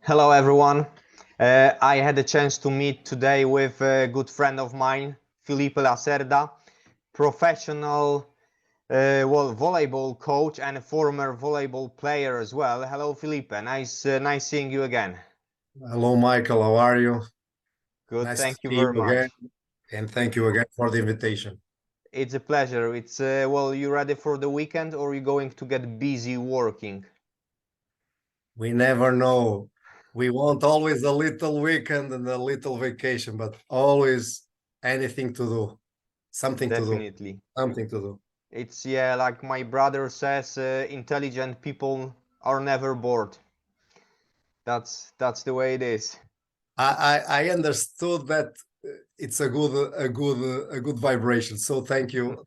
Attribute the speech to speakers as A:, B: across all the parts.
A: Hello, everyone. I had a chance to meet today with a good friend of mine, Filipe Lacerda, professional volleyball coach and a former volleyball player as well. Hello, Filipe. Nice seeing you again.
B: Hello, Michael. How are you?
A: Good,
B: Nice to
A: thank you
B: see
A: very
B: you again,
A: much.
B: and thank
A: It's
B: you again for the invitation.
A: it's a pleasure. You ready for the weekend or are you going to get busy working?
B: We never know. We want always a little weekend and a little vacation, but always anything to do, something to do,
A: Definitely.
B: something to do.
A: It's yeah, like my brother says, intelligent people are never bored. That's the way it is.
B: I understood that it's a good vibration. So thank you,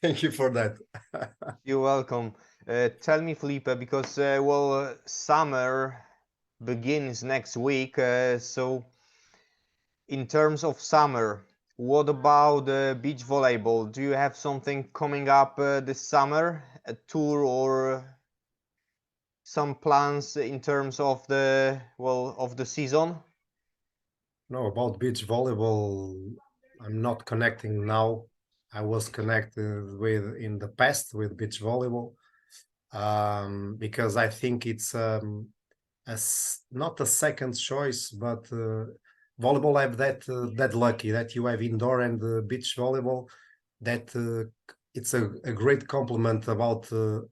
B: thank you for that.
A: You're welcome. Tell me, Felipe, because summer begins next week. So, in terms of summer, what about beach volleyball? Do you have something coming up this summer? A tour or some plans in terms of the season?
B: No, about beach volleyball, I'm not connecting now. I was connected with in the past with beach volleyball because I think it's not a second choice, but volleyball have that lucky that you have indoor and beach volleyball that it's a great compliment about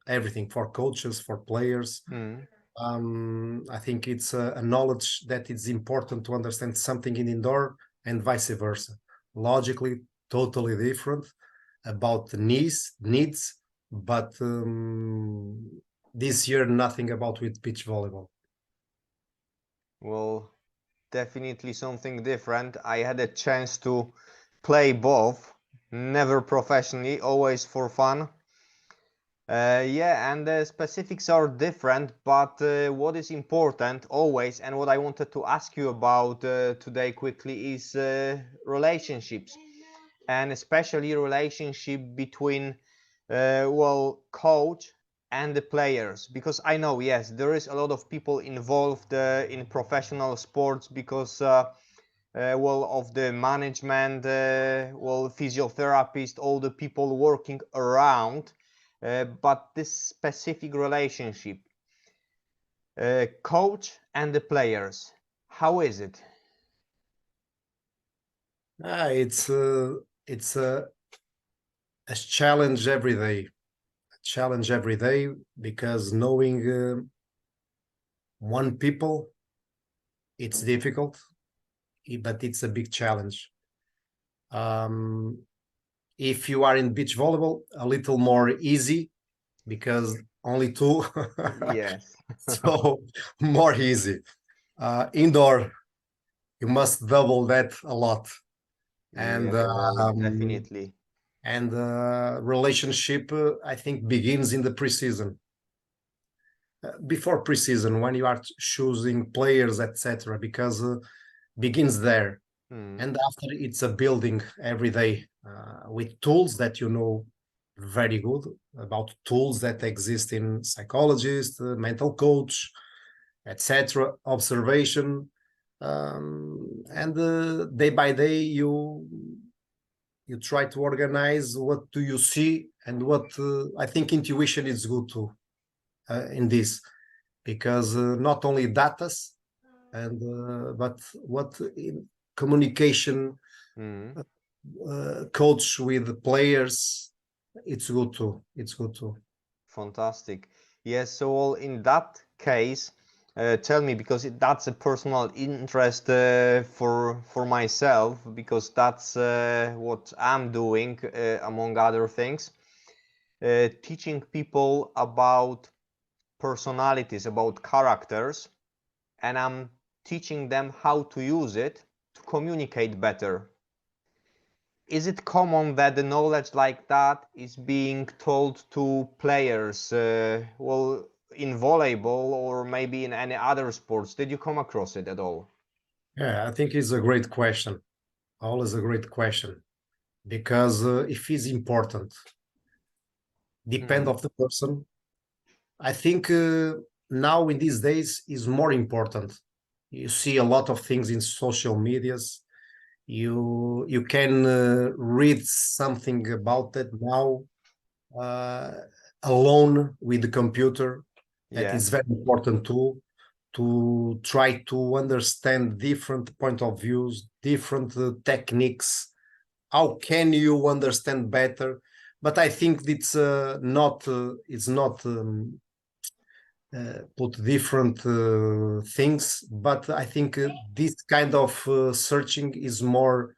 B: everything for coaches, for players.
A: Hmm.
B: I think it's a knowledge that it's important to understand something in indoor and vice versa. Logically, totally different about the needs, but this year nothing about with beach volleyball.
A: Well, definitely something different. I had a chance to play both, never professionally, always for fun. Yeah, and the specifics are different, but what is important always, and what I wanted to ask you about today quickly is relationships, and especially relationship between coach and the players, because I know, yes, there is a lot of people involved in professional sports because of the management, physiotherapist, all the people working around, but this specific relationship, coach and the players, how is it?
B: It's a challenge every day, because knowing one people, it's difficult, but it's a big challenge. Um, if you are in beach volleyball, a little more easy because only two,
A: Yes.
B: so more easy. Indoor, you must double that a lot, and
A: Yeah, well, definitely.
B: relationship I think begins in the preseason. Before preseason, when you are choosing players, etc., because begins there,
A: Hmm.
B: and after it's a building every day with tools that you know very good about tools that exist in psychologist, mental coach, etc., observation, and day by day you try to organize what do you see and what I think intuition is good too in this because not only datas and but what in communication
A: Hmm.
B: coach with the players, it's good too. It's good too.
A: Fantastic. Yes, so well, in that case, tell me, because that's a personal interest for myself, because that's what I'm doing, among other things, teaching people about personalities, about characters, and I'm teaching them how to use it to communicate better. Is it common that the knowledge like that is being told to players, in volleyball or maybe in any other sports? Did you come across it at all?
B: Yeah, I think it's a great question. Always a great question because if it's important, depend
A: Hmm.
B: of the person. I think. now in these days is more important. You see a lot of things in social medias. You can read something about that now uh, alone with the computer. That is
A: Yes.
B: very important too, to try to understand different point of views, different techniques. How can you understand better? But I think it's not put different things. But I think this kind of searching is more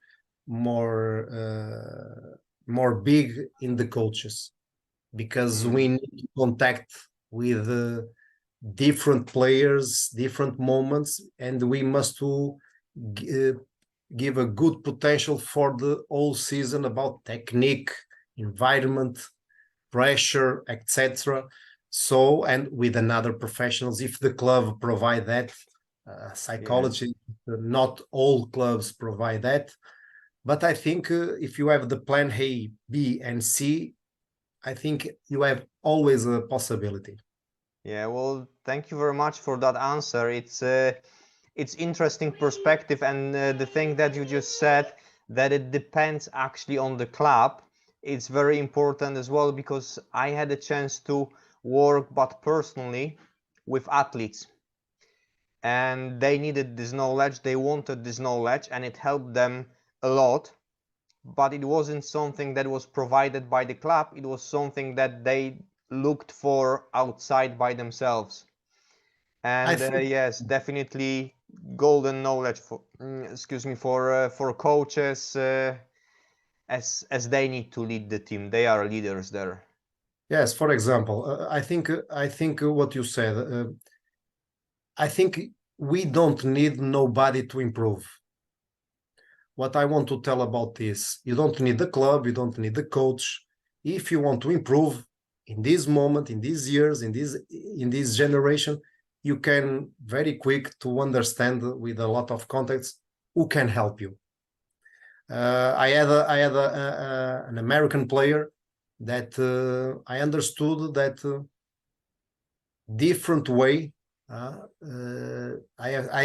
B: more big in the coaches, because
A: Mm.
B: we need to contact with different players, different moments, and we must to uh, give a good potential for the whole season about technique, environment, pressure, etc. So, and with another professionals, if the club provide that,
A: Yes.
B: psychology, not all clubs provide that. But I think if you have the plan A, B, and C, I think you have always a possibility.
A: Yeah, well, thank you very much for that answer. It's interesting perspective, and the thing that you just said, that it depends actually on the club, it's very important as well, because I had a chance to work, but personally, with athletes, and they needed this knowledge, they wanted this knowledge, and it helped them a lot. But it wasn't something that was provided by the club, it was something that they looked for outside by themselves.
B: I
A: And
B: think,
A: yes, definitely golden knowledge for excuse me, for coaches, as they need to lead the team, they are leaders there.
B: yes, for example, I think what you said, I think we don't need nobody to improve. What I want to tell about this, you don't need the club, you don't need the coach. If you want to improve in this moment, in these years, in this generation, you can very quick to understand with a lot of contacts who can help you. I had an American player that I understood that different way. I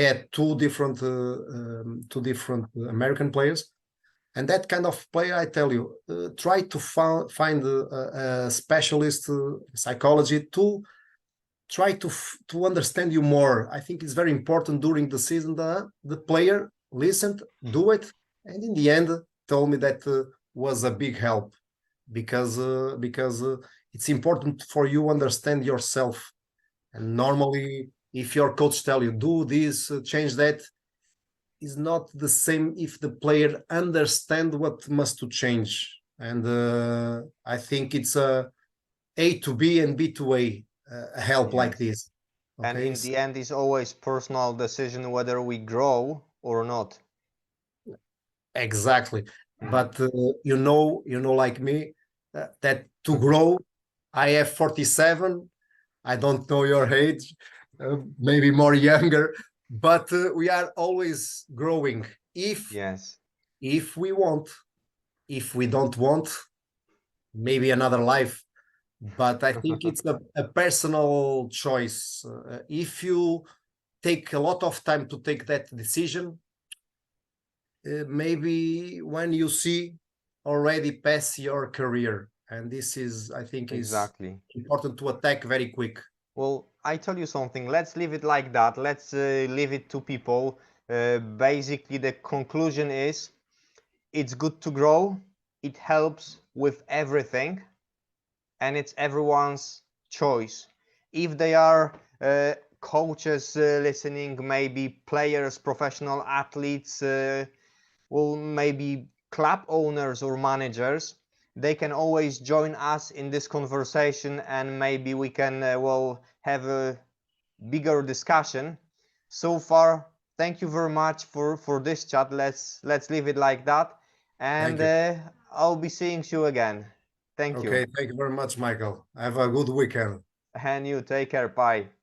B: had two different American players, and that kind of player, I tell you, try to find a specialist psychology to try to understand you more. I think it's very important during the season that the player listened, do it, and in the end told me that was a big help, because it's important for you understand yourself. And normally, if your coach tell you do this, change that, is not the same if the player understand what must to change. And I think it's A to B and B to A help like
A: Yes.
B: this.
A: And
B: Okay.
A: in the end, it's always personal decision whether we grow or not.
B: Exactly.
A: Mm.
B: But like me, that to grow, I have 47. I don't know your age, maybe more younger, but we are always growing.
A: Yes.
B: If we want, if we don't want, maybe another life. But I think it's a personal choice. If you take a lot of time to take that decision, maybe when you see already past your career, and this is, I think, is
A: Exactly.
B: important to attack very quick.
A: Well, I tell you something, let's leave it like that. Let's leave it to people. Basically, the conclusion is it's good to grow, it helps with everything, and it's everyone's choice. If they are coaches listening, maybe players, professional athletes, well, maybe club owners or managers, they can always join us in this conversation, and maybe we can well, have a bigger discussion. So far, thank you very much for this chat. Let's leave it like that, and
B: Thank you.
A: I'll be seeing you again. Thank you.
B: Okay, thank you very much, Michael. Have a good weekend.
A: And you take care. Bye.